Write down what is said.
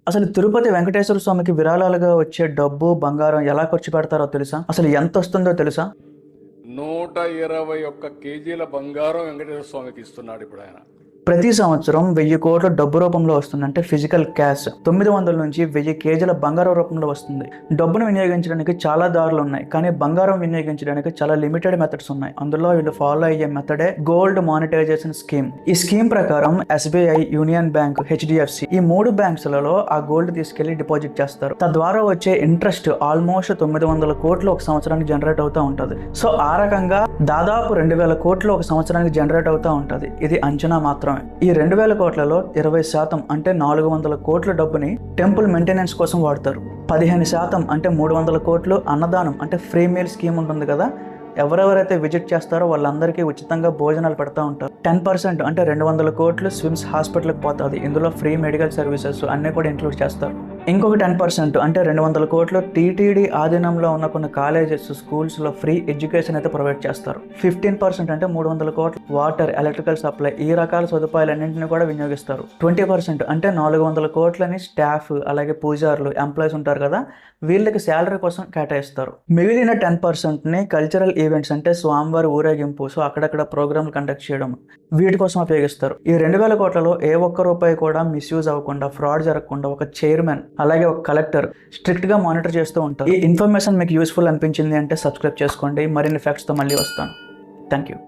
అసలు తిరుపతి వెంకటేశ్వర స్వామికి విరాళాలుగా వచ్చే డబ్బు బంగారం ఎలా ఖర్చు పెడతారో తెలుసా? అసలు ఎంత వస్తుందో తెలుసా? 121 కేజీల బంగారం వెంకటేశ్వర స్వామికి ఇస్తున్నాడు ఇప్పుడు ఆయన. ప్రతి సంవత్సరం 1000 కోట్ల డబ్బు రూపంలో వస్తుంది, అంటే ఫిజికల్ క్యాష్. 900 నుంచి 1000 కేజీల బంగారం రూపంలో వస్తుంది. డబ్బును వినియోగించడానికి చాలా దారులు ఉన్నాయి, కానీ బంగారం వినియోగించడానికి చాలా లిమిటెడ్ మెథడ్స్ ఉన్నాయి. అందులో వీళ్ళు ఫాలో అయ్యే మెథడే గోల్డ్ మానిటైజేషన్ స్కీమ్. ఈ స్కీమ్ ప్రకారం SBI, యూనియన్ బ్యాంక్, HDFC ఈ 3 బ్యాంక్స్లలో ఆ గోల్డ్ తీసుకెళ్లి డిపాజిట్ చేస్తారు. తద్వారా వచ్చే ఇంట్రెస్ట్ ఆల్మోస్ట్ 900 కోట్లు ఒక సంవత్సరానికి జనరేట్ అవుతూ ఉంటుంది. సో ఆ రకంగా దాదాపు 2000 కోట్లు ఒక సంవత్సరానికి జనరేట్ అవుతూ ఉంటుంది. ఇది అంచనా మాత్రం. ఈ 2000 కోట్లలో 20% అంటే 400 కోట్ల డబ్బుని టెంపుల్ మెయింటెనెన్స్ కోసం వాడతారు. 15% అంటే 300 కోట్లు అన్నదానం, అంటే ఫ్రీ మీల్ స్కీమ్ ఉంటుంది కదా, ఎవరెవరైతే విజిట్ చేస్తారో వాళ్ళందరికీ ఉచితంగా భోజనాలు పెడతా ఉంటారు. 10% అంటే 200 కోట్లు స్విమ్స్ హాస్పిటల్కి పోతుంది. ఇందులో ఫ్రీ మెడికల్ సర్వీసెస్ అన్నీ కూడా ఇంక్లూడ్ చేస్తారు. ఇంకొక 10% అంటే 200 కోట్లు TTD ఆధీనంలో ఉన్న కొన్ని కాలేజెస్, స్కూల్స్లో ఫ్రీ ఎడ్యుకేషన్ అయితే ప్రొవైడ్ చేస్తారు. 15% అంటే 300 కోట్లు వాటర్, ఎలక్ట్రికల్ సప్లై ఈ రకాల సదుపాయాలన్నింటినీ కూడా వినియోగిస్తారు. 20% అంటే 400 కోట్లని స్టాఫ్, అలాగే పూజారులు, ఎంప్లాయీస్ ఉంటారు కదా, వీళ్ళకి శాలరీ కోసం కేటాయిస్తారు. మిగిలిన 10%ని కల్చరల్ ఈవెంట్స్, అంటే స్వామివారి ఊరేగింపు, సో అక్కడక్కడ ప్రోగ్రాంలు కండక్ట్ చేయడం, వీటి కోసం ఉపయోగిస్తారు. ఈ 2000 కోట్లలో ఏ ఒక్క రూపాయి కూడా మిస్యూజ్ అవ్వకుండా, ఫ్రాడ్ జరగకుండా ఒక చైర్మన్ అలాగే ఒక కలెక్టర్ స్ట్రిక్ట్ గా మానిటర్ చేస్తూ ఉంటారు. ఈ ఇన్ఫర్మేషన్ మీకు యూస్ఫుల్ అనిపించింది అంటే సబ్స్క్రైబ్ చేసుకోండి. మరిన్ని ఫ్యాక్ట్స్తో మళ్ళీ వస్తాను. Thank you.